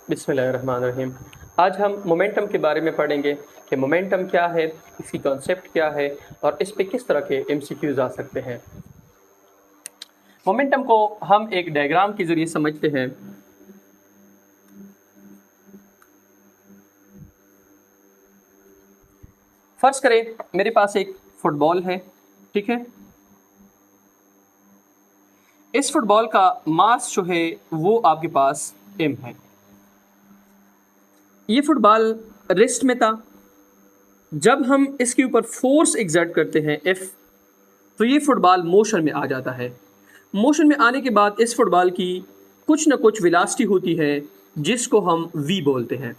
बिस्मिल्लाहिर्रहमानिर्रहीम। आज हम मोमेंटम के बारे में पढ़ेंगे कि मोमेंटम क्या है, इसकी कॉन्सेप्ट क्या है और इस पे किस तरह के एमसीक्यूज आ सकते हैं। मोमेंटम को हम एक डायग्राम के ज़रिए समझते हैं। फर्ज करें मेरे पास एक फुटबॉल है, ठीक है। इस फुटबॉल का मास जो है वो आपके पास m है। ये फुटबॉल रेस्ट में था। जब हम इसके ऊपर फोर्स एग्जर्ट करते हैं F, तो ये फुटबॉल मोशन में आ जाता है। मोशन में आने के बाद इस फुटबॉल की कुछ ना कुछ वेलोसिटी होती है जिसको हम v बोलते हैं।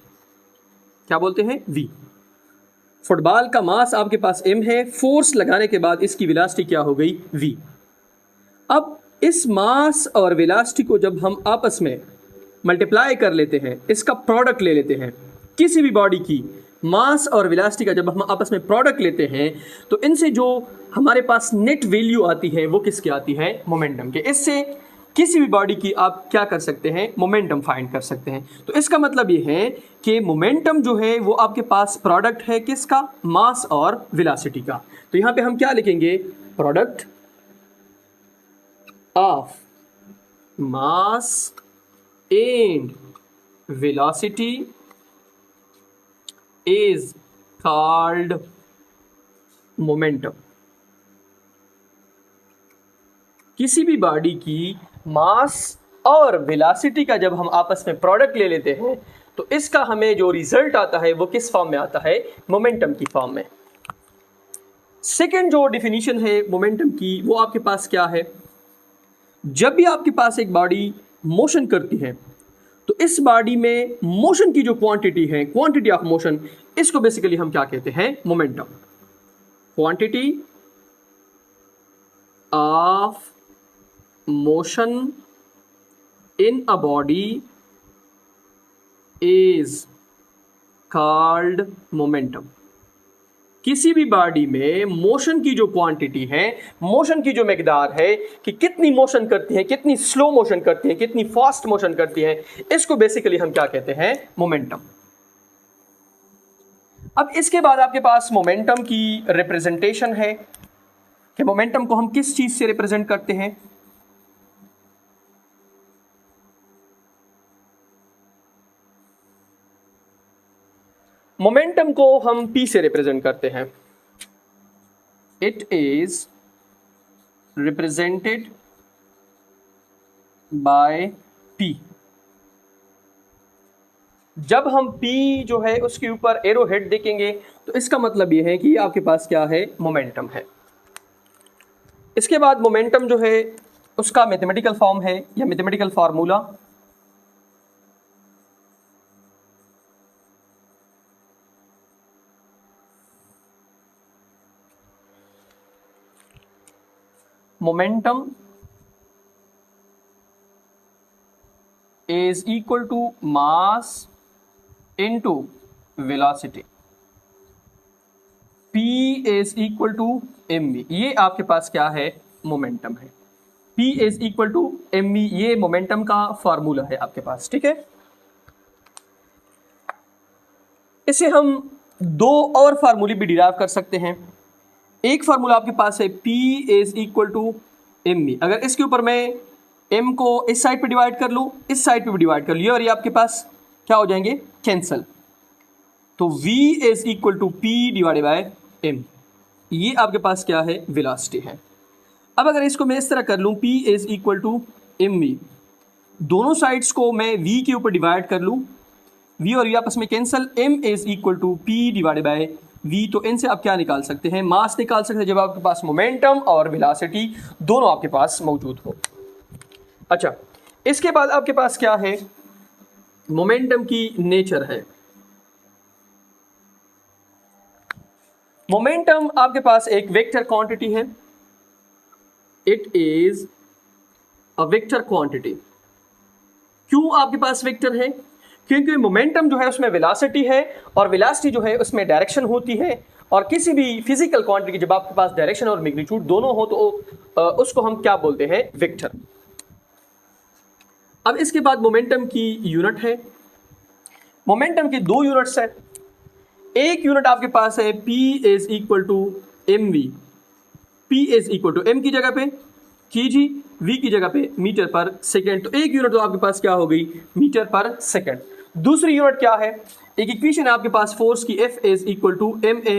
क्या बोलते हैं? v। फुटबॉल का मास आपके पास m है, फोर्स लगाने के बाद इसकी वेलोसिटी क्या हो गई? v। अब इस मास और वेलोसिटी को जब हम आपस में मल्टीप्लाई कर लेते हैं, इसका प्रोडक्ट ले लेते हैं, किसी भी बॉडी की मास और वेलोसिटी का जब हम आपस में प्रोडक्ट लेते हैं, तो इनसे जो हमारे पास नेट वैल्यू आती है वो किसकी आती है? मोमेंटम के। इससे किसी भी बॉडी की आप क्या कर सकते हैं? मोमेंटम फाइंड कर सकते हैं। तो इसका मतलब ये है कि मोमेंटम जो है वो आपके पास प्रोडक्ट है किसका? मास और वेलोसिटी का। तो यहां पे हम क्या लिखेंगे? Product of mass and velocity is called momentum। किसी भी बॉडी की मास और वेलोसिटी का जब हम आपस में प्रोडक्ट ले लेते हैं तो इसका हमें जो रिजल्ट आता है वो किस फॉर्म में आता है? मोमेंटम की फॉर्म में। सेकंड जो डिफिनीशन है मोमेंटम की वो आपके पास क्या है? जब भी आपके पास एक बॉडी मोशन करती है तो इस बॉडी में मोशन की जो क्वांटिटी है, क्वांटिटी ऑफ मोशन, इसको बेसिकली हम क्या कहते हैं? Momentum. Quantity of motion in a body is called momentum. किसी भी बॉडी में मोशन की जो क्वांटिटी है, मोशन की जो मकदार है कि कितनी मोशन करती है, कितनी स्लो मोशन करती है, कितनी फास्ट मोशन करती है, इसको बेसिकली हम क्या कहते हैं? मोमेंटम। अब इसके बाद आपके पास मोमेंटम की रिप्रेजेंटेशन है कि मोमेंटम को हम किस चीज से रिप्रेजेंट करते हैं? मोमेंटम को हम P से रिप्रेजेंट करते हैं। It is represented by P। जब हम P जो है उसके ऊपर एरो हेड देखेंगे तो इसका मतलब यह है कि आपके पास क्या है? मोमेंटम है। इसके बाद मोमेंटम जो है उसका मैथमेटिकल फॉर्म है या mathematical formula. Momentum is equal to mass into velocity। P is equal to mv। ये आपके पास क्या है? मोमेंटम है। P is equal to mv, ये मोमेंटम का फार्मूला है आपके पास, ठीक है। इसे हम दो और फार्मूले भी डिराइव कर सकते हैं। एक फार्मूला आपके पास है P is equal to mv। अगर इसके ऊपर मैं m को इस साइड पे डिवाइड कर लूँ, इस साइड पे भी डिवाइड कर लिया और ये आपके पास क्या हो जाएंगे? कैंसल। तो v is equal to p divided by m। ये आपके पास क्या है? वेलोसिटी है। अब अगर इसको मैं इस तरह कर लूँ p is equal to mv, दोनों साइड्स को मैं v के ऊपर डिवाइड कर लूँ, v और v आपस में cancel, m is equal to p divided by v। तो इनसे आप क्या निकाल सकते हैं? मास निकाल सकते हैं जब आपके पास मोमेंटम और वेलोसिटी दोनों आपके पास मौजूद हो। अच्छा, इसके बाद आपके पास क्या है? मोमेंटम की नेचर है। मोमेंटम आपके पास एक वेक्टर क्वांटिटी है। It is a vector quantity. क्यों आपके पास वेक्टर है? क्योंकि मोमेंटम जो है उसमें वेलोसिटी है और वेलोसिटी जो है उसमें डायरेक्शन होती है, और किसी भी फिजिकल क्वांटिटी की जब आपके पास डायरेक्शन और मैग्नीट्यूड दोनों हो तो उसको हम क्या बोलते हैं? वेक्टर। अब इसके बाद मोमेंटम की यूनिट है मोमेंटम के दो यूनिट्स है। एक यूनिट आपके पास है P is equal to mv, P is equal to m की जगह पे kg, v की जगह पे मीटर पर सेकेंड। तो एक यूनिट तो आपके पास क्या हो गई, मीटर पर सेकेंड। दूसरी यूनिट क्या है, एक इक्वेशन है आपके पास फोर्स की, F is equal to ma,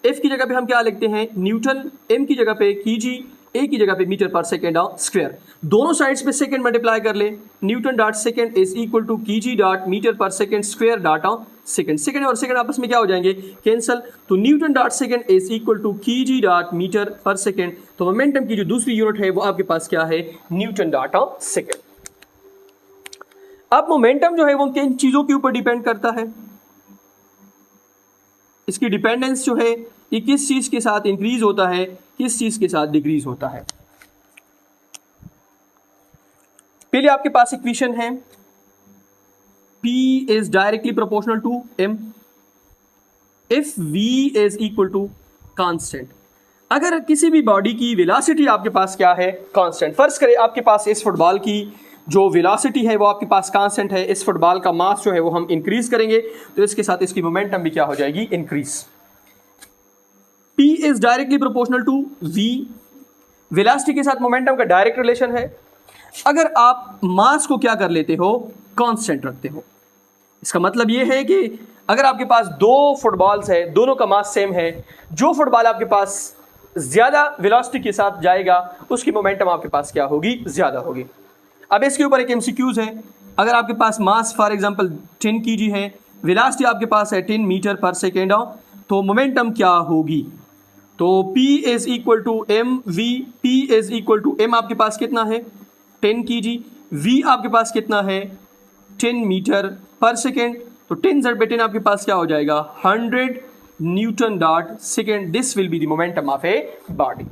F की जगह पे हम क्या लिखते हैं न्यूटन, m की जगह पे kg, a की जगह पे मीटर पर सेकेंड स्क्वायर। दोनों साइड्स पे सेकेंड मल्टीप्लाई कर ले, newton dot second is equal to kg dot metre per second square dot second. Second और सेकेंड आपस में क्या हो जाएंगे, कैंसल। तो newton dot second is equal to kg dot metre per second. तो मोमेंटम की जो दूसरी यूनिट है वो आपके पास क्या है, न्यूटन डॉट सेकेंड। अब मोमेंटम जो है वो किन चीजों के ऊपर डिपेंड करता है, इसकी डिपेंडेंस जो है ये किस चीज के साथ इंक्रीज होता है, किस चीज के साथ डिक्रीज होता है। पहले आपके पास इक्वेशन है P is directly proportional to M if V is equal to constant. अगर किसी भी बॉडी की वेलोसिटी आपके पास क्या है, कांस्टेंट। फर्ज करें आपके पास इस फुटबॉल की जो वेलोसिटी है वो आपके पास कांस्टेंट है, इस फुटबॉल का मास जो है वो हम इंक्रीज करेंगे तो इसके साथ इसकी मोमेंटम भी क्या हो जाएगी, increase. P is directly proportional to V, velocity के साथ मोमेंटम का डायरेक्ट रिलेशन है। अगर आप मास को क्या कर लेते हो, कांस्टेंट रखते हो, इसका मतलब ये है कि अगर आपके पास दो फुटबॉल्स है, दोनों का मास सेम है, जो फुटबॉल आपके पास ज्यादा वेलोसिटी के साथ जाएगा उसकी मोमेंटम आपके पास क्या होगी, ज्यादा होगी। अब इसके ऊपर एक एमसीक्यूज है, अगर आपके पास मास फॉर एग्जांपल 10 kg है, वेलोसिटी आपके पास है 10 मीटर पर सेकेंड, तो मोमेंटम क्या होगी, तो P is equal to m v, P is equal to m आपके पास कितना है 10 kg, V आपके पास कितना है 10 मीटर पर सेकेंड, तो 10 ज़ड पे 10 आपके पास क्या हो जाएगा 100 Newton dot second. This will be the momentum of a body.